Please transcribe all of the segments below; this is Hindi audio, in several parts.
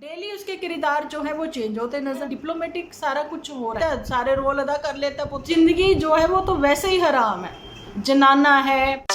डेली उसके किरदार जो है वो चेंज होते नजर, डिप्लोमेटिक सारा कुछ हो रहा है, सारे रोल अदा कर लेता है। जिंदगी जो है वो तो वैसे ही हराम है, जनाना है।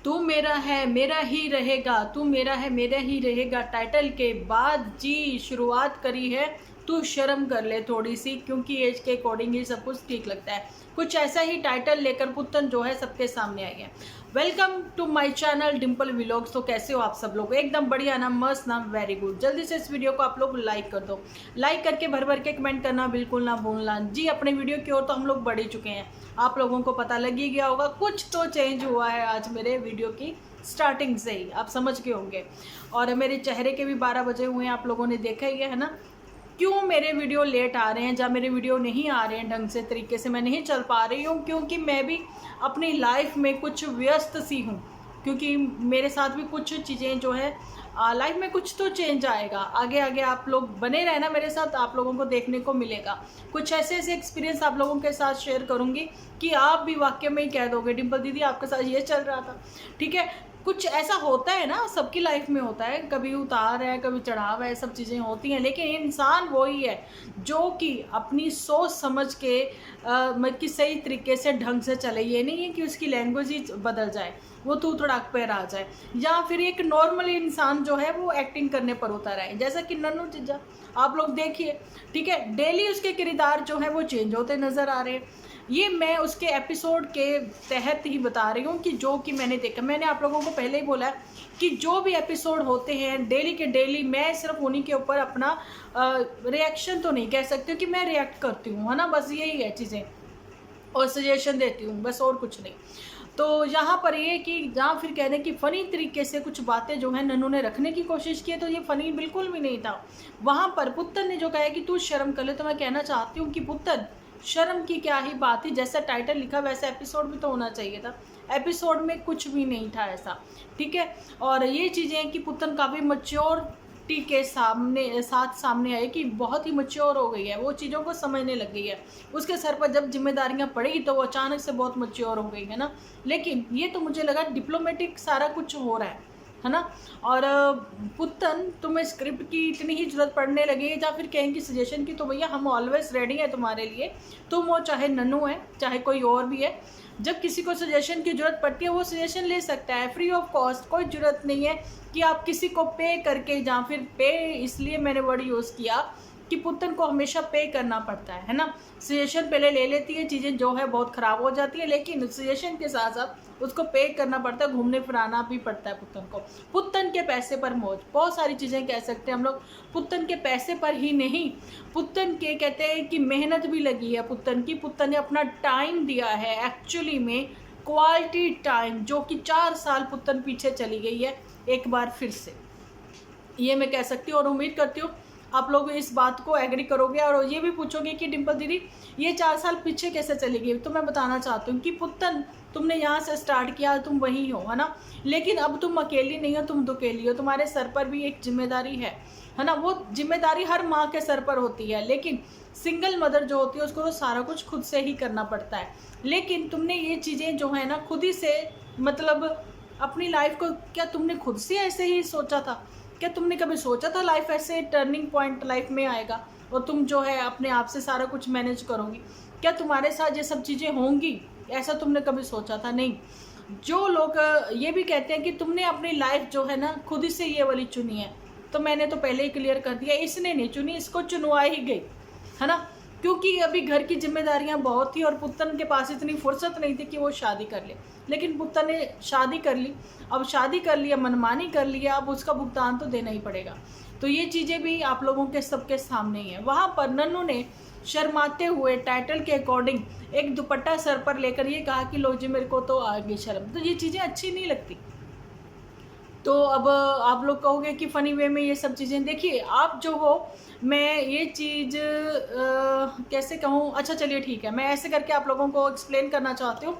तू मेरा है मेरा ही रहेगा, तू मेरा है मेरा ही रहेगा टाइटल के बाद जी शुरुआत करी है। तू शर्म कर ले थोड़ी सी, क्योंकि एज के अकॉर्डिंग ही सब कुछ ठीक लगता है। कुछ ऐसा ही टाइटल लेकर पुतन जो है सबके सामने आई है। Welcome to my channel Dimple vlogs. तो कैसे हो आप सब लोग? एकदम बढ़िया ना, मस्त ना, वेरी गुड। जल्दी से इस वीडियो को आप लोग लाइक कर दो। लाइक करके भर भर के कमेंट करना बिल्कुल ना भूलना जी। अपने वीडियो की ओर तो हम लोग बढ़ ही चुके हैं, आप लोगों को पता लग ही गया होगा। कुछ तो चेंज हुआ है आज मेरे वीडियो की स्टार्टिंग से ही, आप समझ गए होंगे। और मेरे चेहरे के भी 12 बजे हुए हैं, आप लोगों ने देखा ही है ना। क्यों मेरे वीडियो लेट आ रहे हैं, जब मेरे वीडियो नहीं आ रहे हैं ढंग से तरीके से, मैं नहीं चल पा रही हूँ, क्योंकि मैं भी अपनी लाइफ में कुछ व्यस्त सी हूँ। क्योंकि मेरे साथ भी कुछ चीज़ें जो है लाइफ में कुछ तो चेंज आएगा। आगे आगे आप लोग बने रहना मेरे साथ, आप लोगों को देखने को मिलेगा। कुछ ऐसे ऐसे एक्सपीरियंस आप लोगों के साथ शेयर करूँगी कि आप भी वाकई में ही कह दोगे डिम्पल दीदी आपके साथ ये चल रहा था। ठीक है, कुछ ऐसा होता है ना, सबकी लाइफ में होता है, कभी उतार है कभी चढ़ाव है, सब चीज़ें होती हैं। लेकिन इंसान वही है जो कि अपनी सोच समझ के कि सही तरीके से ढंग से चले। ये नहीं है कि उसकी लैंग्वेज ही बदल जाए, वो तू तड़ाक पे आ जाए, या फिर एक नॉर्मल इंसान जो है वो एक्टिंग करने पर उतर आए, जैसा कि नन्नू चिज्जा आप लोग देखिए। ठीक है, डेली उसके किरदार जो है वो चेंज होते नज़र आ रहे हैं। ये मैं उसके एपिसोड के तहत ही बता रही हूँ कि जो कि मैंने देखा। मैंने आप लोगों को पहले ही बोला है कि जो भी एपिसोड होते हैं डेली के डेली, मैं सिर्फ उन्हीं के ऊपर अपना रिएक्शन तो नहीं कह सकती कि मैं रिएक्ट करती हूँ, है ना, बस यही है चीज़ें, और सजेशन देती हूँ बस, और कुछ नहीं। तो यहाँ पर ये कि जहाँ फिर कह दें कि फ़नी तरीके से कुछ बातें जो है नन्नू ने रखने की कोशिश की है, तो ये फ़नी बिल्कुल भी नहीं था। वहाँ पर पुत्तन ने जो कहा है कि तू शर्म कर ले, तो मैं कहना चाहती हूँ कि पुत्तन शर्म की क्या ही बात थी। जैसा टाइटल लिखा वैसा एपिसोड भी तो होना चाहिए था। एपिसोड में कुछ भी नहीं था ऐसा। ठीक है, और ये चीज़ें कि पुत्तन काफ़ी मच्योरिटी के सामने आए कि बहुत ही मच्योर हो गई है, वो चीज़ों को समझने लग गई है। उसके सर पर जब जिम्मेदारियां पड़ी तो वो अचानक से बहुत मच्योर हो गई है ना। लेकिन ये तो मुझे लगा डिप्लोमेटिक सारा कुछ हो रहा है ना। और पुत्तन तुम्हें स्क्रिप्ट की इतनी ही जरूरत पड़ने लगी है, या फिर कहेंगे सजेशन की, तो भैया हम ऑलवेज रेडी है तुम्हारे लिए। तुम हो चाहे नन्नू है चाहे कोई और भी है, जब किसी को सजेशन की जरूरत पड़ती है वो सजेशन ले सकता है फ्री ऑफ कॉस्ट। कोई ज़रूरत नहीं है कि आप किसी को पे करके, या फिर पे इसलिए मैंने वर्ड यूज़ किया कि पुत्तन को हमेशा पे करना पड़ता है ना। सजेशन पहले ले लेती है, चीज़ें जो है बहुत ख़राब हो जाती है, लेकिन सजेशन के साथ साथ उसको पे करना पड़ता है, घूमने फिराना भी पड़ता है पुत्तन को। पुत्तन के पैसे पर मौज, बहुत सारी चीज़ें कह सकते हैं हम लोग। पुत्तन के पैसे पर ही नहीं, पुत्तन के कहते हैं कि मेहनत भी लगी है पुत्तन की। पुत्तन ने अपना टाइम दिया है, एक्चुअली में क्वालिटी टाइम, जो कि 4 साल पुत्तन पीछे चली गई है एक बार फिर से, ये मैं कह सकती हूँ। और उम्मीद करती हूँ आप लोग इस बात को एग्री करोगे और ये भी पूछोगे कि डिम्पल दीदी ये 4 साल पीछे कैसे चली गई। तो मैं बताना चाहती हूँ कि पुत्तन तुमने यहाँ से स्टार्ट किया, तुम वही हो, है ना। लेकिन अब तुम अकेली नहीं हो, तुम दुकेली हो। तुम्हारे सर पर भी एक जिम्मेदारी है ना। वो जिम्मेदारी हर माँ के सर पर होती है, लेकिन सिंगल मदर जो होती है उसको तो सारा कुछ खुद से ही करना पड़ता है। लेकिन तुमने ये चीज़ें जो है ना खुद ही से, मतलब अपनी लाइफ को, क्या तुमने खुद से ऐसे ही सोचा था? क्या तुमने कभी सोचा था लाइफ ऐसे टर्निंग पॉइंट लाइफ में आएगा और तुम जो है अपने आप से सारा कुछ मैनेज करोगी? क्या तुम्हारे साथ ये सब चीज़ें होंगी, ऐसा तुमने कभी सोचा था? नहीं। जो लोग ये भी कहते हैं कि तुमने अपनी लाइफ जो है ना खुद ही से ये वाली चुनी है, तो मैंने तो पहले ही क्लियर कर दिया, इसने नहीं चुनी, इसको चुनवाई ही गई, है ना। क्योंकि अभी घर की जिम्मेदारियां बहुत थी और पुत्तन के पास इतनी फुर्सत नहीं थी कि वो शादी कर ले। लेकिन पुत्तन ने शादी कर ली, अब शादी कर लिया, मनमानी कर लिया, अब उसका भुगतान तो देना ही पड़ेगा। तो ये चीज़ें भी आप लोगों के सबके सामने ही है। वहाँ पर नन्नू ने शर्माते हुए टाइटल के अकॉर्डिंग एक दुपट्टा सर पर लेकर ये कहा कि लो जी मेरे को तो आ गई शर्म। तो ये चीज़ें अच्छी नहीं लगती। तो अब आप लोग कहोगे कि फ़नी वे में ये सब चीज़ें, देखिए आप जो हो, मैं ये चीज़ कैसे कहूँ, अच्छा चलिए ठीक है, मैं ऐसे करके आप लोगों को एक्सप्लेन करना चाहती हूँ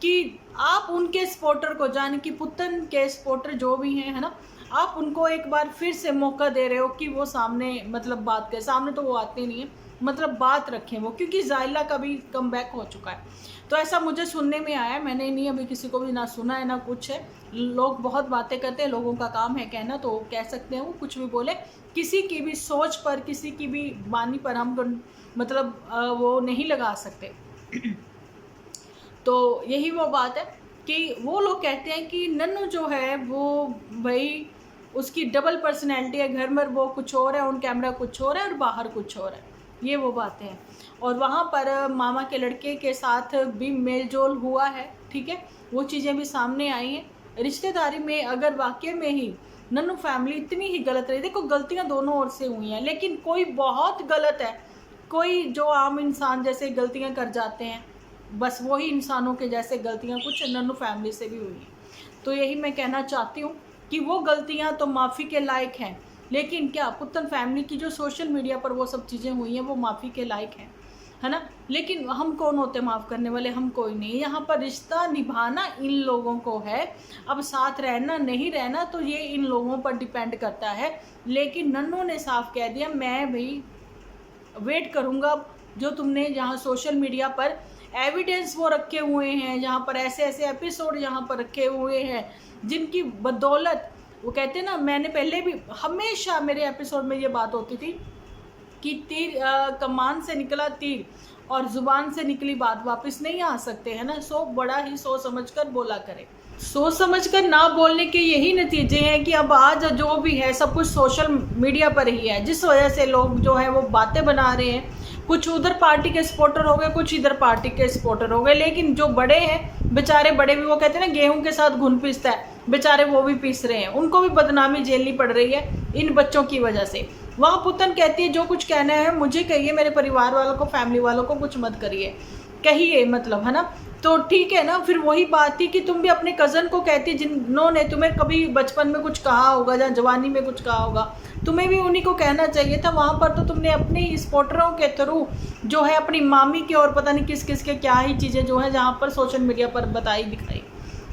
कि आप उनके सपोर्टर को, जाने कि पुत्तन के सपोर्टर जो भी हैं, है ना, आप उनको एक बार फिर से मौका दे रहे हो कि वो सामने मतलब बात करें। सामने तो वो आते नहीं है, मतलब बात रखें वो, क्योंकि ज़ाइला का भी कम बैक हो चुका है। तो ऐसा मुझे सुनने में आया, मैंने नहीं अभी किसी को भी ना सुना है ना कुछ है। लोग बहुत बातें करते हैं, लोगों का काम है कहना, तो कह सकते हैं वो कुछ भी बोले। किसी की भी सोच पर, किसी की भी वाणी पर हम मतलब वो नहीं लगा सकते। तो यही वो बात है कि वो लोग कहते हैं कि नन्नू जो है वो भाई उसकी डबल पर्सनैलिटी है, घर में वो कुछ और है, ऑन कैमरा कुछ और है और बाहर कुछ और है, ये वो बातें हैं। और वहाँ पर मामा के लड़के के साथ भी मेलजोल हुआ है, ठीक है, वो चीज़ें भी सामने आई हैं। रिश्तेदारी में अगर वाकई में ही नन्नू फैमिली इतनी ही गलत रही, देखो गलतियाँ दोनों ओर से हुई हैं, लेकिन कोई बहुत गलत है, कोई जो आम इंसान जैसे गलतियाँ कर जाते हैं, बस वही इंसानों के जैसे गलतियाँ कुछ नन्नू फैमिली से भी हुई हैं। तो यही मैं कहना चाहती हूँ कि वो गलतियाँ तो माफ़ी के लायक हैं, लेकिन क्या पुत्तन फैमिली की जो सोशल मीडिया पर वो सब चीज़ें हुई हैं वो माफ़ी के लायक हैं, है ना। लेकिन हम कौन होते माफ़ करने वाले, हम कोई नहीं। यहाँ पर रिश्ता निभाना इन लोगों को है, अब साथ रहना नहीं रहना तो ये इन लोगों पर डिपेंड करता है। लेकिन नन्नू ने साफ कह दिया, मैं भाई वेट करूँगा जो तुमने जहाँ सोशल मीडिया पर एविडेंस वो रखे हुए हैं, जहाँ पर ऐसे ऐसे एपिसोड यहाँ पर रखे हुए हैं जिनकी बदौलत वो कहते हैं ना, मैंने पहले भी हमेशा मेरे एपिसोड में ये बात होती थी कि तीर कमान से निकला तीर और ज़ुबान से निकली बात वापस नहीं आ सकते, है ना। सो बड़ा ही सोच समझकर बोला करें, सोच समझकर ना बोलने के यही नतीजे हैं कि अब आज जो भी है सब कुछ सोशल मीडिया पर ही है, जिस वजह से लोग जो है वो बातें बना रहे हैं। कुछ उधर पार्टी के सपोर्टर हो गए, कुछ इधर पार्टी के सपोर्टर हो गए, लेकिन जो बड़े हैं बेचारे, बड़े भी वो कहते हैं ना गेहूं के साथ घुन पीसता है, बेचारे वो भी पीस रहे हैं, उनको भी बदनामी झेलनी पड़ रही है इन बच्चों की वजह से। वहाँ पुतन कहती है जो कुछ कहना है मुझे कहिए, मेरे परिवार वालों को, फैमिली वालों को कुछ मत करिए, कहिए, मतलब, है ना। तो ठीक है ना, फिर वही बात थी कि तुम भी अपने कज़न को कहती, जिन्होंने तुम्हें कभी बचपन में कुछ कहा होगा या जवानी में कुछ कहा होगा, तुम्हें भी उन्हीं को कहना चाहिए था। वहाँ पर तो तुमने अपने सपोर्टरों के थ्रू जो है अपनी मामी के और पता नहीं किस किस के क्या ही चीज़ें जो है जहाँ पर सोशल मीडिया पर बताई दिखाई,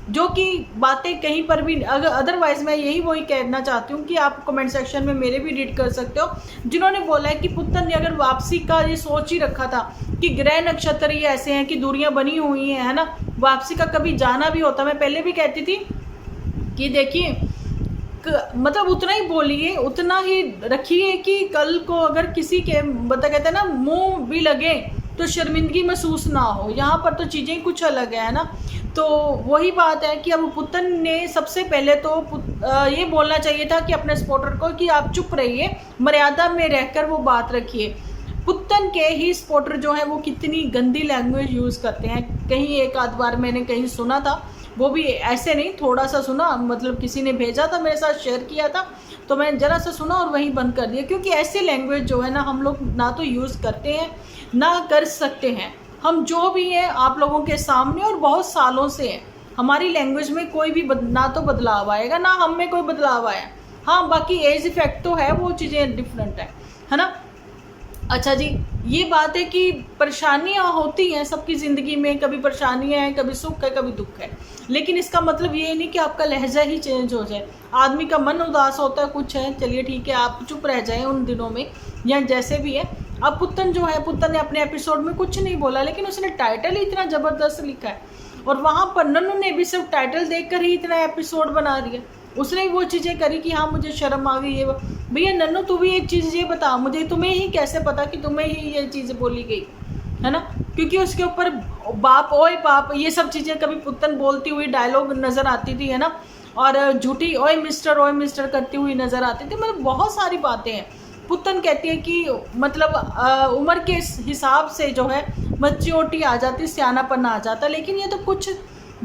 जो कि बातें कहीं पर भी अगर अदरवाइज़ मैं यही वही कहना चाहती हूँ कि आप कमेंट सेक्शन में मेरे भी रीड कर सकते हो, जिन्होंने बोला है कि पुत्तन ने अगर वापसी का ये सोच ही रखा था कि ग्रह नक्षत्र ये ऐसे हैं कि दूरियां बनी हुई हैं, है ना, वापसी का कभी जाना भी होता। मैं पहले भी कहती थी कि देखिए मतलब उतना ही बोलिए, उतना ही रखिए कि कल को अगर किसी के बता कहते हैं ना मुंह भी लगे तो शर्मिंदगी महसूस ना हो। यहाँ पर तो चीज़ें कुछ अलग है ना। तो वही बात है कि अब पुत्तन ने सबसे पहले तो ये बोलना चाहिए था कि अपने सपोर्टर को कि आप चुप रहिए, मर्यादा में रहकर वो बात रखिए। पुत्तन के ही सपोर्टर जो है वो कितनी गंदी लैंग्वेज यूज़ करते हैं। कहीं एक आध बार मैंने कहीं सुना था, वो भी ऐसे नहीं, थोड़ा सा सुना, मतलब किसी ने भेजा था मेरे साथ, शेयर किया था, तो मैं ज़रा सा सुना और वहीं बंद कर दिया, क्योंकि ऐसी लैंग्वेज जो है ना हम लोग ना तो यूज़ करते हैं ना कर सकते हैं। हम जो भी हैं आप लोगों के सामने और बहुत सालों से हैं, हमारी लैंग्वेज में कोई भी ना तो बदलाव आएगा ना हम में कोई बदलाव आया। हाँ, बाकी एज इफेक्ट तो है, वो चीज़ें डिफरेंट है ना। अच्छा जी, ये बात है कि परेशानियाँ होती हैं सबकी ज़िंदगी में, कभी परेशानियाँ हैं, कभी सुख है, कभी दुख है, लेकिन इसका मतलब ये नहीं कि आपका लहजा ही चेंज हो जाए। आदमी का मन उदास होता है, कुछ है, चलिए ठीक है, आप चुप रह जाएं उन दिनों में या जैसे भी है। अब पुत्तन जो है, पुत्तन ने अपने एपिसोड में कुछ नहीं बोला, लेकिन उसने टाइटल ही इतना ज़बरदस्त लिखा है, और वहाँ पर नन्नू ने भी सिर्फ टाइटल देखकर ही इतना एपिसोड बना दिया। उसने वो चीज़ें करी कि हाँ मुझे शर्म आ गई, ये भैया नन्नू तू भी एक चीज़ ये बता मुझे, तुम्हें ही कैसे पता कि तुम्हें ही ये चीज़ बोली गई, है ना। क्योंकि उसके ऊपर बाप ओए बाप ये सब चीज़ें कभी पुत्तन बोलती हुई डायलॉग नज़र आती थी, है ना, और झूठी ओए मिस्टर करती हुई नज़र आती थी। मतलब बहुत सारी बातें हैं। पुत्तन कहती है कि मतलब उम्र के हिसाब से जो है मैच्योरिटी आ जाती, सियानापन आ जाता, लेकिन ये तो कुछ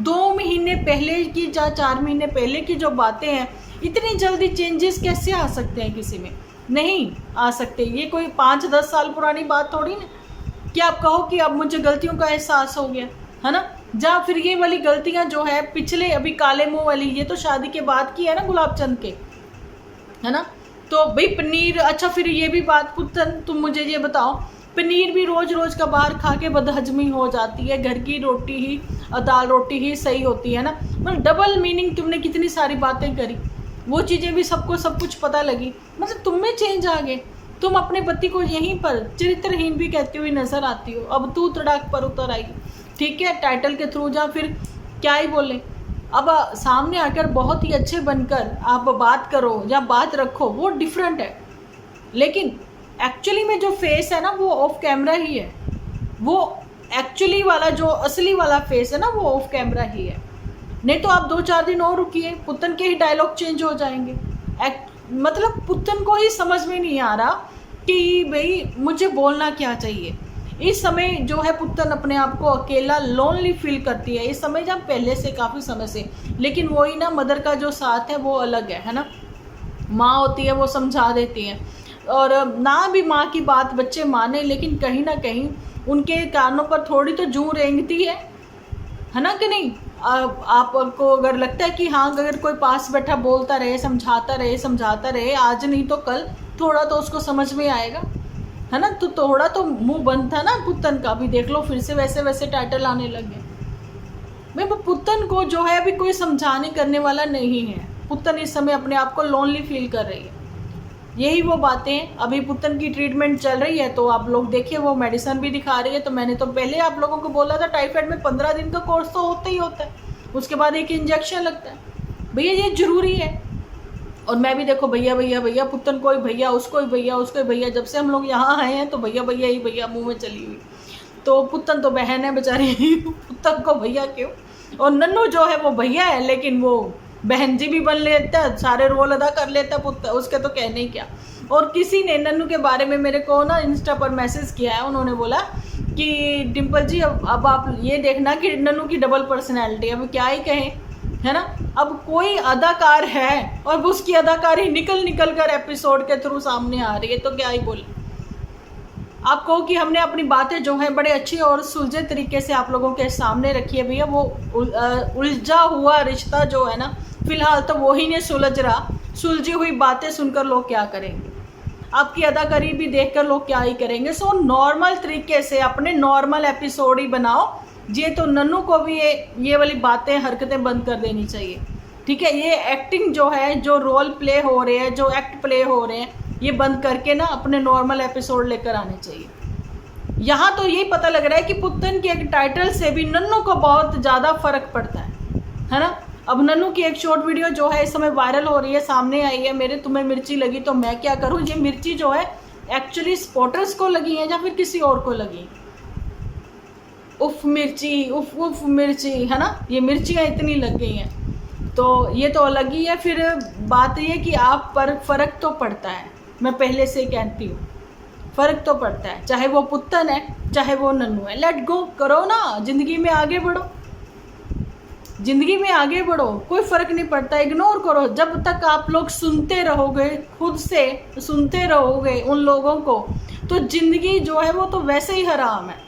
2 महीने पहले की या 4 महीने पहले की जो बातें हैं, इतनी जल्दी चेंजेस कैसे आ सकते हैं किसी में? नहीं आ सकते। ये कोई 5-10 साल पुरानी बात थोड़ी ना कि आप कहो कि अब मुझे गलतियों का एहसास हो गया, है ना। जहाँ फिर ये वाली गलतियाँ जो है पिछले अभी काले मुँह वाली, ये तो शादी के बाद की है ना गुलाब चंद के, है ना। तो भाई पनीर, अच्छा फिर ये भी बात पुत्तन तुम मुझे ये बताओ, पनीर भी रोज़ रोज़ का बाहर खा के बदहजमी हो जाती है, घर की रोटी ही दाल रोटी ही सही होती है ना। मतलब डबल मीनिंग तुमने कितनी सारी बातें करी, वो चीज़ें भी सबको सब कुछ पता लगी, मतलब तुम में चेंज आ गए। तुम अपने पति को यहीं पर चरित्रहीन भी कहती हुई नजर आती हो, अब तू तड़ाक पर उतर आई, ठीक है, टाइटल के थ्रू जा, फिर क्या ही बोले। अब सामने आकर बहुत ही अच्छे बनकर आप बात करो या बात रखो, वो डिफरेंट है, लेकिन एक्चुअली में जो फेस है ना वो ऑफ कैमरा ही है। वो एक्चुअली वाला जो असली वाला फेस है ना वो ऑफ कैमरा ही है। नहीं तो आप 2-4 दिन और रुकिए, पुतन के ही डायलॉग चेंज हो जाएंगे। मतलब पुतन को ही समझ में नहीं आ रहा कि भाई मुझे बोलना क्या चाहिए। इस समय जो है पुतन अपने आप को अकेला लोनली फील करती है इस समय, जब पहले से काफ़ी समय से। लेकिन वही ना, मदर का जो साथ है वो अलग है ना। माँ होती है वो समझा देती है, और ना भी माँ की बात बच्चे माने, लेकिन कहीं ना कहीं उनके कानों पर थोड़ी तो जूं रेंगती है ना कि नहीं। आपको अगर लगता है कि हाँ, अगर कोई पास बैठा बोलता रहे, समझाता रहे, आज नहीं तो कल थोड़ा तो उसको समझ में आएगा, है ना। तो थोड़ा तो मुंह बंद था ना पुतन का भी, देख लो फिर से वैसे वैसे टाइटल आने लगे। मैं पुतन को जो है अभी कोई समझाने करने वाला नहीं है। पुतन इस समय अपने आप को लोनली फील कर रही है। यही वो बातें, अभी पुतन की ट्रीटमेंट चल रही है, तो आप लोग देखिए वो मेडिसिन भी दिखा रही है। तो मैंने तो पहले आप लोगों को बोला था, टाइफाइड में 15 दिन का कोर्स तो होता ही होता है, उसके बाद एक इंजेक्शन लगता है, भैया ये जरूरी है। और मैं भी देखो भैया भैया भैया, पुतन कोई भैया, उसको ही भैया, उसको ही भैया, जब से हम लोग यहाँ आए हैं तो भैया भैया ही भैया मुँह में चली हुई। तो पुतन तो बहन है बेचारी पुतन को भैया क्यों। और नन्नू जो है वो भैया है, लेकिन वो बहन जी भी बन लेता है, सारे रोल अदा कर लेता है पुत्र, उसके तो कहने ही क्या। और किसी ने नन्नू के बारे में मेरे को ना इंस्टा पर मैसेज किया है, उन्होंने बोला कि डिम्पल जी अब आप ये देखना कि नन्नू की डबल पर्सनैलिटी, अब क्या ही कहें, है ना। अब कोई अदाकार है और उसकी अदाकारी निकल कर एपिसोड के थ्रू सामने आ रही है, तो क्या ही बोले। आप कहो कि हमने अपनी बातें जो है बड़े अच्छी और सुलझे तरीके से आप लोगों के सामने रखी है, भैया वो उलझा हुआ रिश्ता जो है ना, फिलहाल तो वो ही नहीं सुलझ रहा। सुलझी हुई बातें सुनकर लोग क्या करेंगे, आपकी अदाकारी भी देखकर लोग क्या ही करेंगे। सो नॉर्मल तरीके से अपने नॉर्मल एपिसोड ही बनाओ। ये तो नन्नू को भी ये वाली बातें, हरकतें बंद कर देनी चाहिए, ठीक है। ये एक्टिंग जो है, जो रोल प्ले हो रहे हैं, जो एक्ट प्ले हो रहे हैं, ये बंद करके ना अपने नॉर्मल एपिसोड लेकर आने चाहिए। यहाँ तो यही पता लग रहा है कि पुतन के एक टाइटल से भी नन्नू को बहुत ज़्यादा फर्क पड़ता है ना। अब नन्नू की एक शॉर्ट वीडियो जो है इस समय वायरल हो रही है, सामने आई है, मेरे तुम्हें मिर्ची लगी तो मैं क्या करूँ। ये मिर्ची जो है एक्चुअली स्पॉटर्स को लगी है या फिर किसी और को लगी। उफ मिर्ची, उफ उफ मिर्ची, है ना। ये मिर्चियाँ इतनी लग गई हैं, तो ये तो अलग ही है। फिर बात ये कि आप पर फ़र्क तो पड़ता है, मैं पहले से कहती हूँ, फ़र्क तो पड़ता है, चाहे वो पुतन है चाहे वो नन्नू है। लेट गो करो ना, ज़िंदगी में आगे बढ़ो, ज़िंदगी में आगे बढ़ो, कोई फ़र्क नहीं पड़ता। इग्नोर करो, जब तक आप लोग सुनते रहोगे, खुद से सुनते रहोगे उन लोगों को, तो ज़िंदगी जो है वो तो वैसे ही हराम है।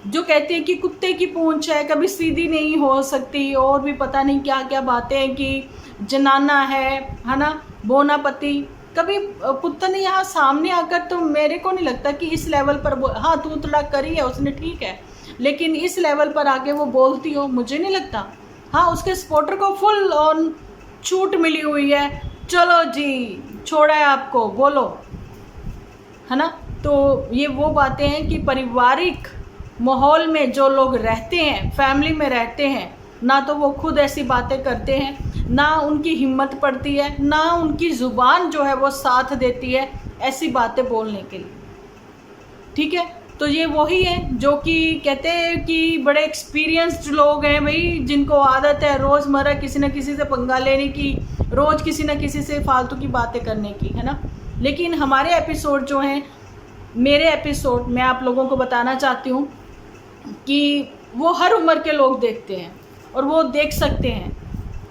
जो कहती है कि कुत्ते की पूंछ है, कभी सीधी नहीं हो सकती, और भी पता नहीं क्या क्या बातें, कि जनाना है ना, बोनापति। कभी पुतन यहाँ सामने आकर तो मेरे को नहीं लगता कि इस लेवल पर हाँ तू थोड़ा करी है उसने, ठीक है, लेकिन इस लेवल पर आके वो बोलती हो, मुझे नहीं लगता। हाँ, उसके सपोर्टर को फुल ऑन छूट मिली हुई है, चलो जी छोड़ा है आपको, बोलो, है ना। तो ये वो बातें हैं कि पारिवारिक माहौल में जो लोग रहते हैं, फैमिली में रहते हैं, ना तो वो खुद ऐसी बातें करते हैं, ना उनकी हिम्मत पड़ती है, ना उनकी ज़ुबान जो है वो साथ देती है ऐसी बातें बोलने के लिए, ठीक है। तो ये वही है जो कि कहते हैं कि बड़े एक्सपीरियंस्ड लोग हैं भाई, जिनको आदत है रोज़मर्रा किसी न किसी से पंगा लेने की, रोज़ किसी न किसी से फालतू की बातें करने की, है ना। लेकिन हमारे एपिसोड जो हैं, मेरे एपिसोड, मैं आप लोगों को बताना चाहती हूँ कि वो हर उम्र के लोग देखते हैं और वो देख सकते हैं।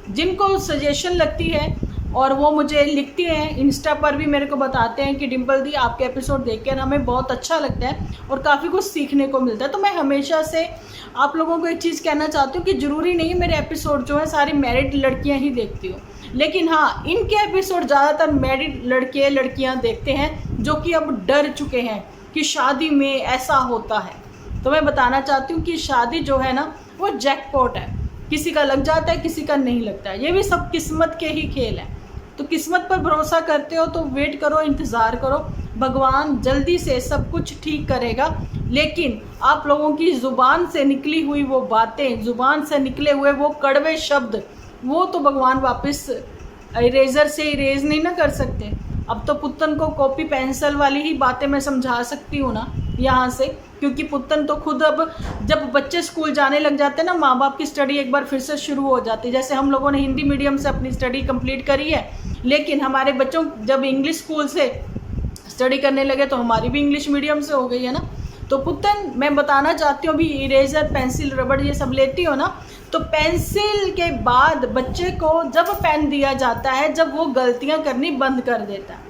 जिनको सजेशन लगती है और वो मुझे लिखती हैं, इंस्टा पर भी मेरे को बताते हैं कि डिम्पल दी आपके एपिसोड देखकर हमें बहुत अच्छा लगता है और काफ़ी कुछ सीखने को मिलता है। तो मैं हमेशा से आप लोगों को एक चीज़ कहना चाहती हूँ कि ज़रूरी नहीं मेरे एपिसोड जो है सारी मैरिड लड़कियाँ ही देखती हूँ, लेकिन हाँ, इनके एपिसोड ज़्यादातर मैरिड लड़कियाँ देखते हैं जो कि अब डर चुके हैं कि शादी में ऐसा होता है। तो मैं बताना चाहती हूँ कि शादी जो है ना वो जैकपॉट है। किसी का लग जाता है, किसी का नहीं लगता है, ये भी सब किस्मत के ही खेल है। तो किस्मत पर भरोसा करते हो तो वेट करो, इंतज़ार करो, भगवान जल्दी से सब कुछ ठीक करेगा। लेकिन आप लोगों की ज़ुबान से निकली हुई वो बातें, ज़ुबान से निकले हुए वो कड़वे शब्द, वो तो भगवान वापस इरेज़र से इरेज़ नहीं ना कर सकते। अब तो पुत्तन को कॉपी पेंसिल वाली ही बातें मैं समझा सकती हूँ ना यहाँ से, क्योंकि पुत्तन तो खुद अब जब बच्चे स्कूल जाने लग जाते हैं ना, माँ बाप की स्टडी एक बार फिर से शुरू हो जाती है। जैसे हम लोगों ने हिंदी मीडियम से अपनी स्टडी कंप्लीट करी है, लेकिन हमारे बच्चों जब इंग्लिश स्कूल से स्टडी करने लगे तो हमारी भी इंग्लिश मीडियम से हो गई है ना। तो पुत्तन मैं बताना चाहती हूँ, अभी इरेजर, पेंसिल, रबड़ ये सब लेती हो ना, तो पेंसिल के बाद बच्चे को जब पेन दिया जाता है जब वो गलतियाँ करनी बंद कर देता है,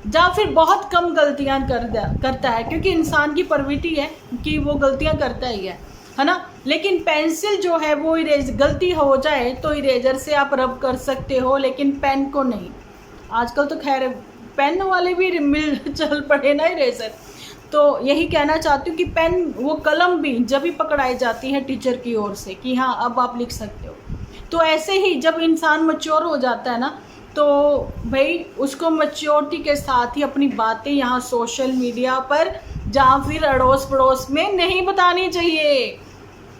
या फिर बहुत कम गलतियाँ करता है, क्योंकि इंसान की प्रवृत्ति है कि वो गलतियाँ करता ही है ना। लेकिन पेंसिल जो है वो गलती हो जाए तो इरेजर से आप रब कर सकते हो, लेकिन पेन को नहीं। आजकल तो खैर पेन वाले भी मिल चल पड़े ना इरेजर। तो यही कहना चाहती हूँ कि पेन, वो कलम भी जब भी पकड़ाई जाती है टीचर की ओर से कि हाँ अब आप लिख सकते हो, तो ऐसे ही जब इंसान मैच्योर हो जाता है ना, तो भाई उसको मैच्योरिटी के साथ ही अपनी बातें यहाँ सोशल मीडिया पर जहाँ फिर अड़ोस पड़ोस में नहीं बतानी चाहिए,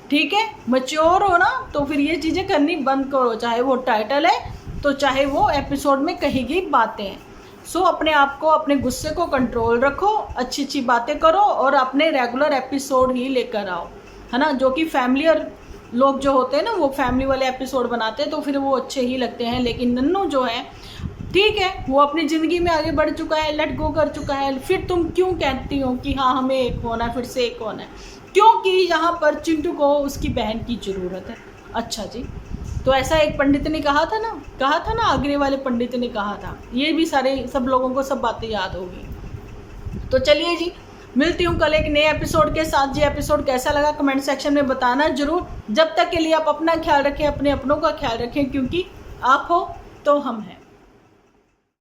ठीक है। मैच्योर हो ना तो फिर ये चीज़ें करनी बंद करो, चाहे वो टाइटल है तो चाहे वो एपिसोड में कही गई बातें हैं। सो अपने आप को, अपने गुस्से को कंट्रोल रखो, अच्छी अच्छी बातें करो और अपने रेगुलर एपिसोड ही लेकर आओ, है ना। जो कि फैमिलियर लोग जो होते हैं ना, वो फैमिली वाले एपिसोड बनाते हैं तो फिर वो अच्छे ही लगते हैं। लेकिन नन्नू जो है, ठीक है, वो अपनी ज़िंदगी में आगे बढ़ चुका है, लेट गो कर चुका है, फिर तुम क्यों कहती हो कि हाँ हमें एक होना है, फिर से एक होना है? क्योंकि यहाँ पर चिंटू को उसकी बहन की ज़रूरत है। अच्छा जी, तो ऐसा एक पंडित ने कहा था ना, आगरे वाले पंडित ने कहा था। ये भी सब लोगों को सब बातें याद होगी। तो चलिए जी, मिलती हूँ कल एक नए एपिसोड के साथ। जी एपिसोड कैसा लगा कमेंट सेक्शन में बताना जरूर। जब तक के लिए आप अपना ख्याल रखें, अपने अपनों का ख्याल रखें, क्योंकि आप हो तो हम हैं।